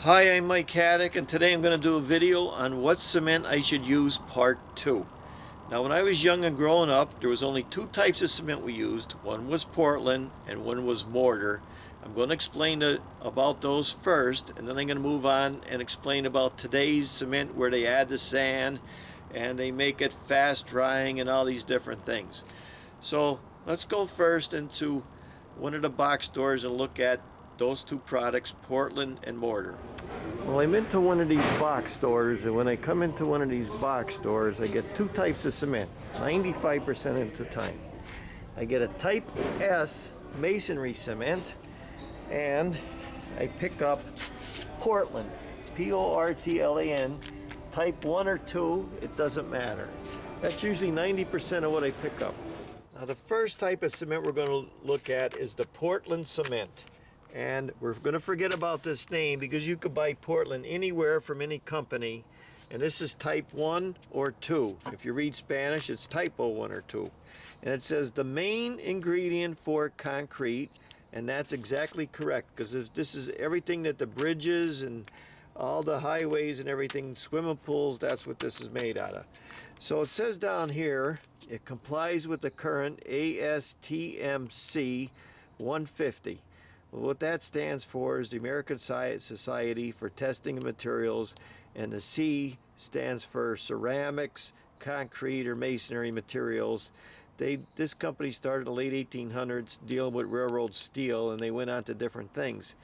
Hi, I'm Mike Haduck, and today I'm going to do a video on what cement I should use part 2. Now, when I was young and growing up, there was only two types of cement we used. One was Portland and one was Mortar. I'm going to explain about those first, and then I'm going to move on and explain about today's cement, where they add the sand and they make it fast drying and all these different things. So let's go first into one of the box stores and look at those two products, Portland and Mortar. Well, I'm into one of these box stores, and when I come into one of these box stores, I get two types of cement 95% of the time. I get a type S masonry cement, and I pick up Portland, P-O-R-T-L-A-N, type 1 or 2, it doesn't matter. That's usually 90% of what I pick up. Now, the first type of cement we're going to look at is the Portland cement. And we're going to forget about this name because you could buy Portland anywhere from any company. And this is type 1 or 2. If you read Spanish, it's typo 1 or 2. And it says the main ingredient for concrete. And that's exactly correct, because this is everything that the bridges and all the highways and everything, swimming pools, that's what this is made out of. So it says down here, it complies with the current ASTMC 150. Well, what that stands for is the American Society for Testing of Materials, and the C stands for ceramics, concrete, or masonry materials. This company started in the late 1800s dealing with railroad steel, and they went on to different things.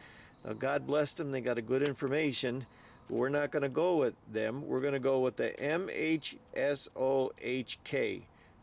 Now, God bless them, they got a good information, but we're not going to go with them. We're going to go with the MHSOHK,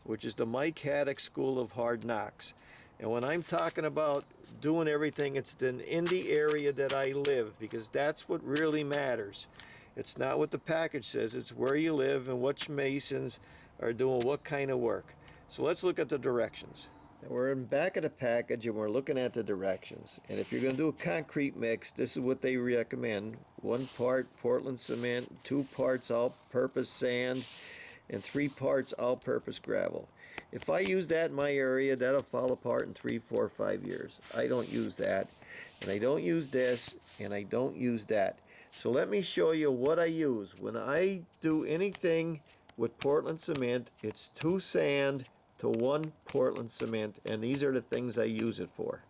which is the Mike Haduck School of Hard Knocks. And when I'm talking about doing everything, it's in the area that I live, because that's what really matters. It's not what the package says, it's where you live and which masons are doing what kind of work. So let's look at the directions. Now, we're in back of the package and we're looking at the directions. And if you're going to do a concrete mix, this is what they recommend. 1 part Portland cement, 2 parts all-purpose sand, and 3 parts all-purpose gravel. If I use that in my area, that'll fall apart in 3, 4, 5 years. I don't use that, and I don't use this, and I don't use that. So let me show you what I use. When I do anything with Portland cement, it's 2 sand to 1 Portland cement, and these are the things I use it for.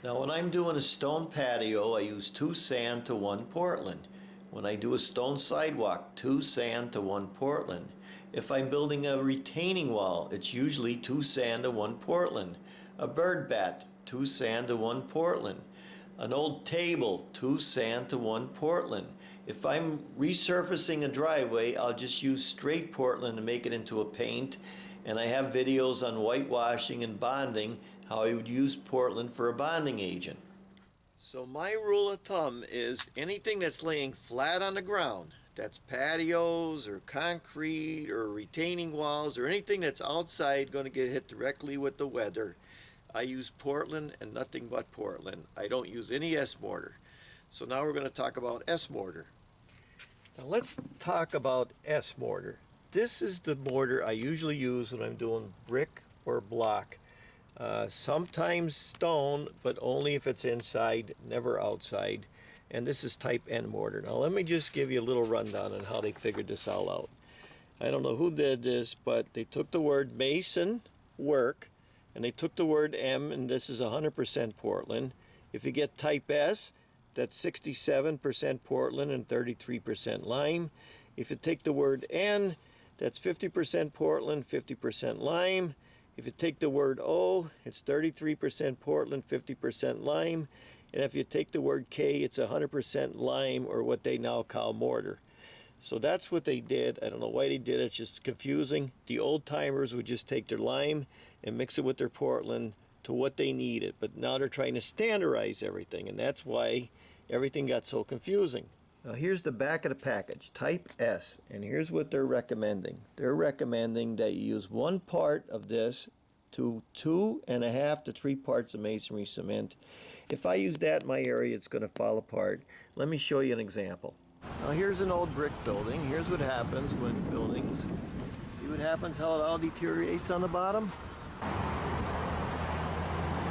Now, when I'm doing a stone patio, I use 2 sand to 1 Portland. When I do a stone sidewalk, 2 sand to 1 Portland. If I'm building a retaining wall, it's usually 2 sand to 1 Portland. A bird bat, 2 sand to 1 Portland. An old table, 2 sand to 1 Portland. If I'm resurfacing a driveway, I'll just use straight Portland to make it into a paint. And I have videos on whitewashing and bonding, how I would use Portland for a bonding agent. So my rule of thumb is anything that's laying flat on the ground, that's patios or concrete or retaining walls or anything that's outside going to get hit directly with the weather, I use Portland and nothing but Portland. I don't use any S-mortar. So now we're going to talk about S-mortar. Now let's talk about S-mortar. This is the mortar I usually use when I'm doing brick or block. Sometimes stone, but only if it's inside, never outside. And this is type N mortar. Now let me just give you a little rundown on how they figured this all out. I don't know who did this, but they took the word mason, work, and they took the word M, and this is 100% Portland. If you get type S, that's 67% Portland and 33% lime. If you take the word N, that's 50% Portland, 50% lime. If you take the word O, it's 33% Portland, 50% lime. And if you take the word K, it's 100% lime, or what they now call mortar. So that's what they did. I don't know why they did it. It's just confusing. The old timers would just take their lime and mix it with their Portland to what they needed. But now they're trying to standardize everything, and that's why everything got so confusing. Now here's the back of the package, type S, and here's what they're recommending. They're recommending that you use 1 part of this to 2.5 to 3 parts of masonry cement. If I use that in my area, it's going to fall apart. Let me show you an example. Now here's an old brick building. Here's what happens when buildings, see what happens, how it all deteriorates on the bottom?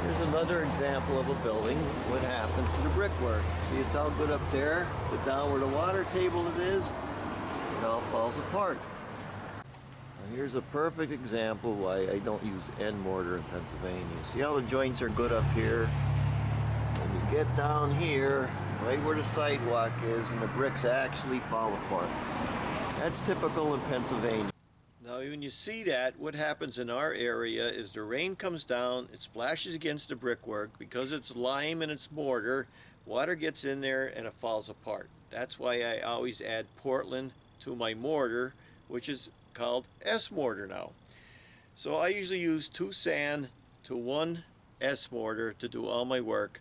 Here's another example of a building, what happens happens to the brickwork. See, it's all good up there, but down where the water table it is, it all falls apart. Now here's a perfect example why I don't use end mortar in Pennsylvania. See how the joints are good up here? When you get down here, right where the sidewalk is, and the bricks actually fall apart. That's typical in Pennsylvania. Now when you see that, what happens in our area is the rain comes down, it splashes against the brickwork. Because it's lime and it's mortar, water gets in there and it falls apart. That's why I always add Portland to my mortar, which is called S mortar now. So I usually use 2 sand to 1 S mortar to do all my work.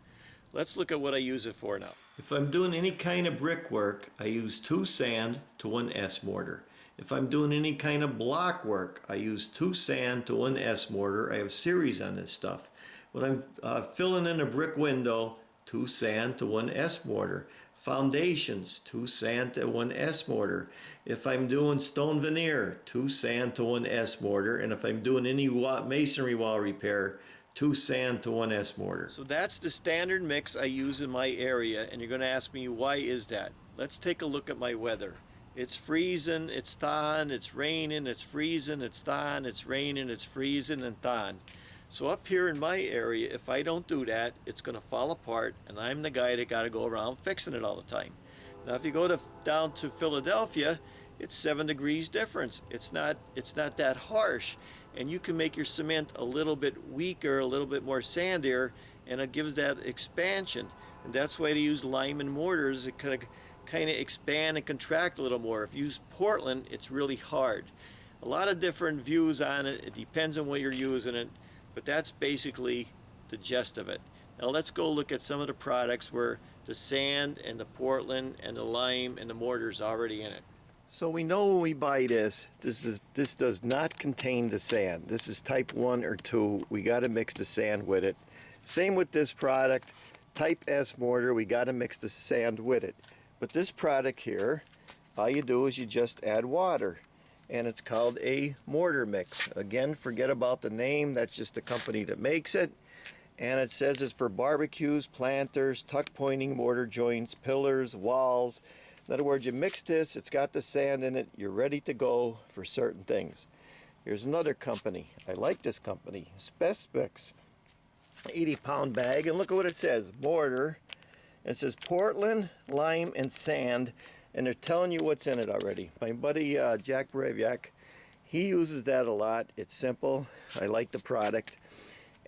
Let's look at what I use it for now. If I'm doing any kind of brickwork, I use 2 sand to 1 S mortar. If I'm doing any kind of block work, I use 2 sand to 1 S mortar. I have series on this stuff. When I'm filling in a brick window, 2 sand to 1 S mortar. Foundations, 2 sand to 1 S mortar. If I'm doing stone veneer, 2 sand to 1 S mortar. And if I'm doing any masonry wall repair, 2 sand to 1 S mortar. So that's the standard mix I use in my area, and you're going to ask me, why is that? Let's take a look at my weather. It's freezing, it's thawing, it's raining, it's freezing, it's thawing, it's raining, it's freezing, and thawing. So up here in my area, if I don't do that, it's going to fall apart, and I'm the guy that got to go around fixing it all the time. Now if you go down to Philadelphia, it's 7 degrees difference. It's not that harsh, and you can make your cement a little bit weaker, a little bit more sandier, and it gives that expansion. And that's why they use lime and mortars. It kind of expand and contract a little more. If you use Portland, it's really hard. A lot of different views on it. It depends on what you're using it, but that's basically the gist of it. Now let's go look at some of the products where the sand and the Portland and the lime and the mortar is already in it. So we know when we buy this does not contain the sand. This is type 1 or 2. We got to mix the sand with it. Same with this product, type S mortar. We got to mix the sand with it. But this product here, all you do is you just add water, and it's called a mortar mix. Again, forget about the name. That's just the company that makes it. And it says it's for barbecues, planters, tuck pointing, mortar joints, pillars, walls. In other words, you mix this, it's got the sand in it, you're ready to go for certain things. Here's another company. I like this company, Spec-Mix. 80-pound bag, and look at what it says, mortar. It says Portland, lime, and sand, and they're telling you what's in it already. My buddy Jack Breviak, he uses that a lot. It's simple. I like the product,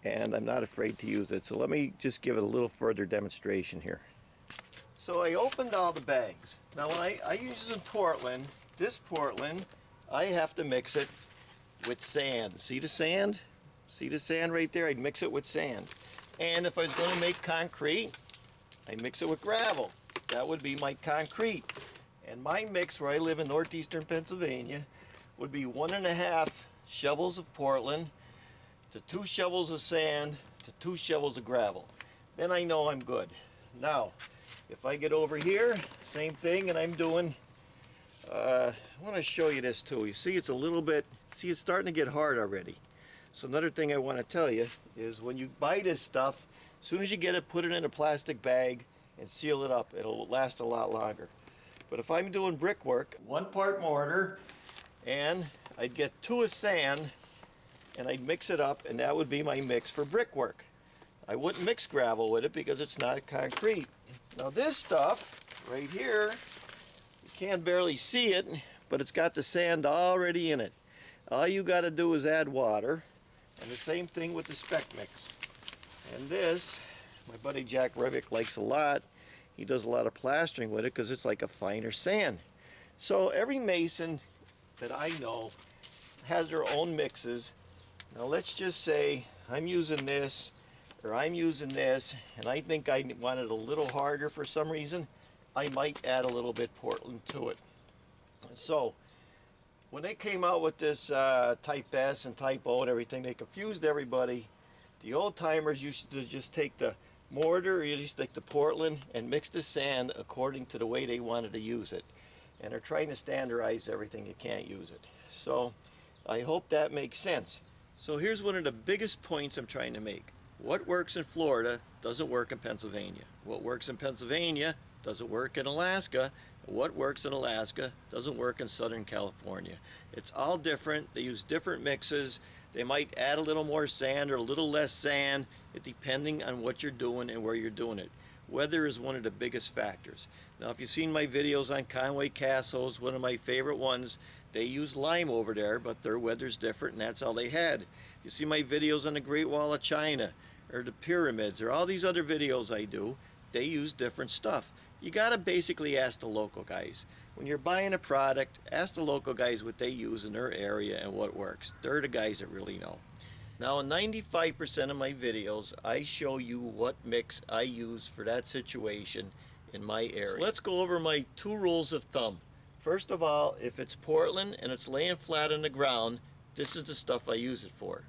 and I'm not afraid to use it. So let me just give it a little further demonstration here. So I opened all the bags. Now when I use in Portland, this Portland, I have to mix it with sand. See the sand? See the sand right there? I'd mix it with sand. And if I was going to make concrete, I mix it with gravel. That would be my concrete. And my mix where I live in northeastern Pennsylvania would be 1.5 shovels of Portland to 2 shovels of sand to 2 shovels of gravel. Then I know I'm good. Now, if I get over here, same thing, and I'm doing, I want to show you this too. You see it's a little bit, see it's starting to get hard already. So another thing I want to tell you is when you buy this stuff, as soon as you get it, put it in a plastic bag and seal it up. It'll last a lot longer. But if I'm doing brickwork, 1 part mortar, and I'd get 2 of sand, and I'd mix it up, and that would be my mix for brickwork. I wouldn't mix gravel with it because it's not concrete. Now this stuff right here, you can't barely see it, but it's got the sand already in it. All you got to do is add water, and the same thing with the Spec-Mix. And this, my buddy Jack Breviak likes a lot. He does a lot of plastering with it because it's like a finer sand. So every mason that I know has their own mixes. Now let's just say I'm using this, or I'm using this, and I think I want it a little harder for some reason. I might add a little bit Portland to it. So when they came out with this type S and type O and everything, they confused everybody. The old timers used to just take the mortar, or you just take the Portland and mix the sand according to the way they wanted to use it. And they're trying to standardize everything. You can't use it. So I hope that makes sense. So here's one of the biggest points I'm trying to make. What works in Florida doesn't work in Pennsylvania. What works in Pennsylvania doesn't work in Alaska. What works in Alaska doesn't work in Southern California. It's all different. They use different mixes. They might add a little more sand or a little less sand, depending on what you're doing and where you're doing it. Weather is one of the biggest factors. Now, if you've seen my videos on Conway Castles, one of my favorite ones, they use lime over there, but their weather's different, and that's all they had. You see my videos on the Great Wall of China, or the pyramids, or all these other videos I do, they use different stuff. You gotta basically ask the local guys. When you're buying a product, ask the local guys what they use in their area and what works. They're the guys that really know. Now, in 95% of my videos, I show you what mix I use for that situation in my area. So let's go over my 2 rules of thumb. First of all, if it's Portland and it's laying flat on the ground, this is the stuff I use it for.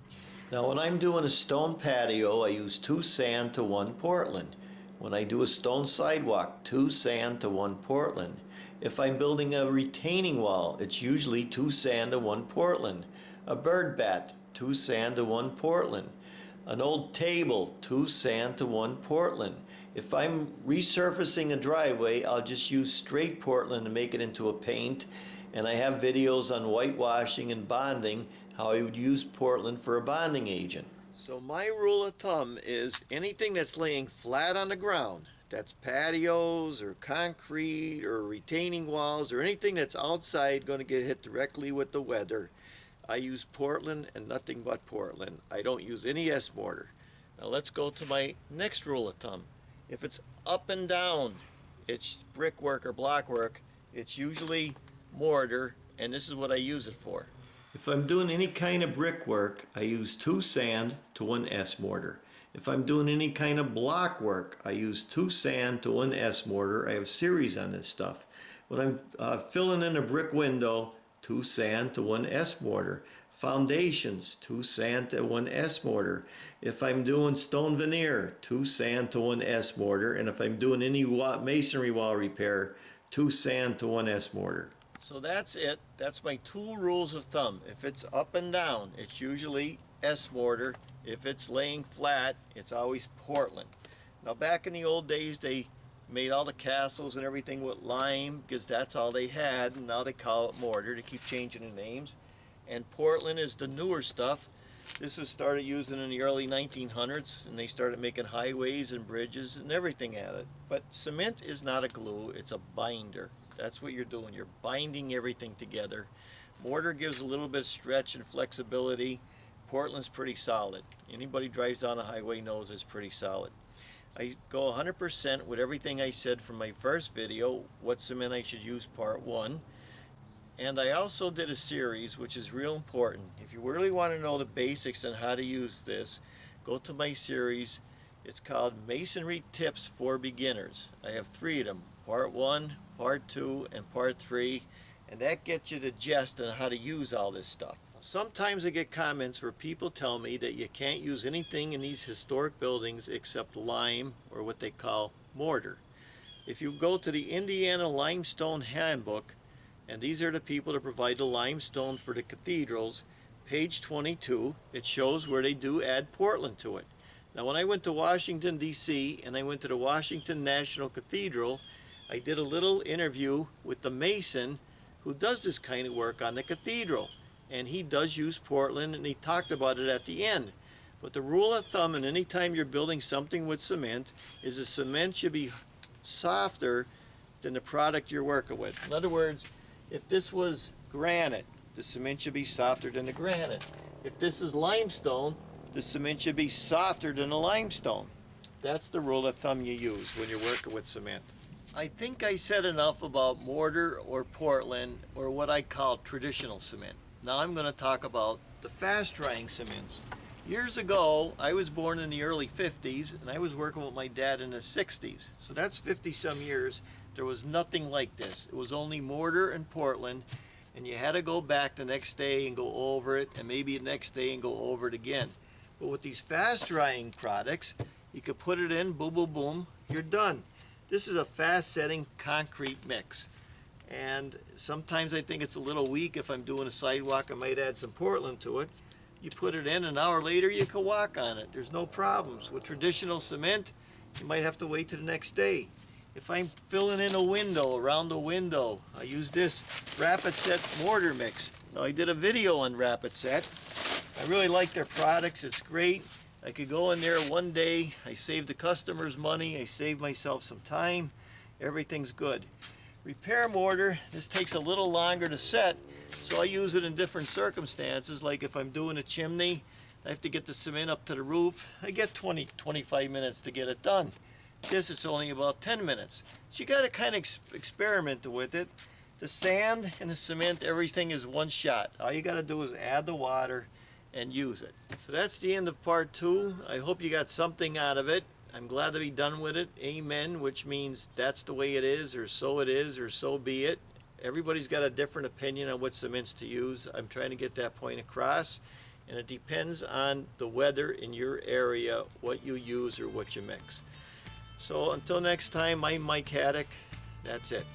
Now, when I'm doing a stone patio, I use 2 sand to 1 Portland. When I do a stone sidewalk, 2 sand to 1 Portland. If I'm building a retaining wall, it's usually 2 sand to 1 Portland. A bird bat, 2 sand to 1 Portland. An old table, 2 sand to 1 Portland. If I'm resurfacing a driveway, I'll just use straight Portland to make it into a paint. And I have videos on whitewashing and bonding, how I would use Portland for a bonding agent. So my rule of thumb is anything that's laying flat on the ground, that's patios or concrete or retaining walls or anything that's outside going to get hit directly with the weather, I use Portland and nothing but Portland. I don't use any S-mortar. Now let's go to my next rule of thumb. If it's up and down, it's brickwork or blockwork, it's usually mortar, and this is what I use it for. If I'm doing any kind of brickwork, I use 2 sand to 1 S-mortar. If I'm doing any kind of block work, I use 2 sand to 1 S-mortar. I have series on this stuff. When I'm filling in a brick window, 2 sand to 1 S-mortar. Foundations, 2 sand to 1 S-mortar. If I'm doing stone veneer, 2 sand to 1 S-mortar. And if I'm doing any masonry wall repair, 2 sand to 1 S-mortar. So that's it. That's my 2 rules of thumb. If it's up and down, it's usually S-mortar. If it's laying flat, it's always Portland. Now, back in the old days, they made all the castles and everything with lime because that's all they had, and now they call it mortar. They keep changing the names. And Portland is the newer stuff. This was started using in the early 1900s, and they started making highways and bridges and everything at it. But cement is not a glue, it's a binder. That's what you're doing. You're binding everything together. Mortar gives a little bit of stretch and flexibility. Portland's pretty solid. Anybody drives down a highway knows it's pretty solid. I go 100% with everything I said from my first video, what cement I should use, part 1. And I also did a series, which is real important. If you really want to know the basics on how to use this, go to my series. It's called Masonry Tips for Beginners. I have 3 of them, part 1, part 2, and part 3, and that gets you the gist on how to use all this stuff. Sometimes I get comments where people tell me that you can't use anything in these historic buildings except lime, or what they call mortar. If you go to the Indiana Limestone Handbook, and these are the people that provide the limestone for the cathedrals, page 22, it shows where they do add Portland to it. Now, when I went to Washington, D.C., and I went to the Washington National Cathedral, I did a little interview with the mason who does this kind of work on the cathedral. And he does use Portland, and he talked about it at the end. But the rule of thumb, and any time you're building something with cement, is the cement should be softer than the product you're working with. In other words, if this was granite, the cement should be softer than the granite. If this is limestone, the cement should be softer than the limestone. That's the rule of thumb you use when you're working with cement. I think I said enough about mortar or Portland, or what I call traditional cement. Now I'm going to talk about the fast-drying cements. Years ago, I was born in the early 50s, and I was working with my dad in the 60s. So that's 50-some years. There was nothing like this. It was only mortar and Portland, and you had to go back the next day and go over it, and maybe the next day and go over it again. But with these fast-drying products, you could put it in, boom, boom, boom, you're done. This is a fast-setting concrete mix. And sometimes I think it's a little weak. If I'm doing a sidewalk, I might add some Portland to it. You put it in, an hour later you can walk on it. There's no problems. With traditional cement, you might have to wait till the next day. If I'm filling in a window, around the window, I use this Rapid Set mortar mix. Now, I did a video on Rapid Set. I really like their products. It's great. I could go in there one day. I save the customers money. I save myself some time. Everything's good. Repair mortar, this takes a little longer to set, so I use it in different circumstances. Like if I'm doing a chimney, I have to get the cement up to the roof. I get 20-25 minutes to get it done. This, it's only about 10 minutes. So you got to kind of experiment with it. The sand and the cement, everything is one shot. All you got to do is add the water and use it. So that's the end of part 2. I hope you got something out of it. I'm glad to be done with it. Amen, which means that's the way it is, or so be it. Everybody's got a different opinion on what cements to use. I'm trying to get that point across, and it depends on the weather in your area, what you use or what you mix. So until next time, I'm Mike Haduck. That's it.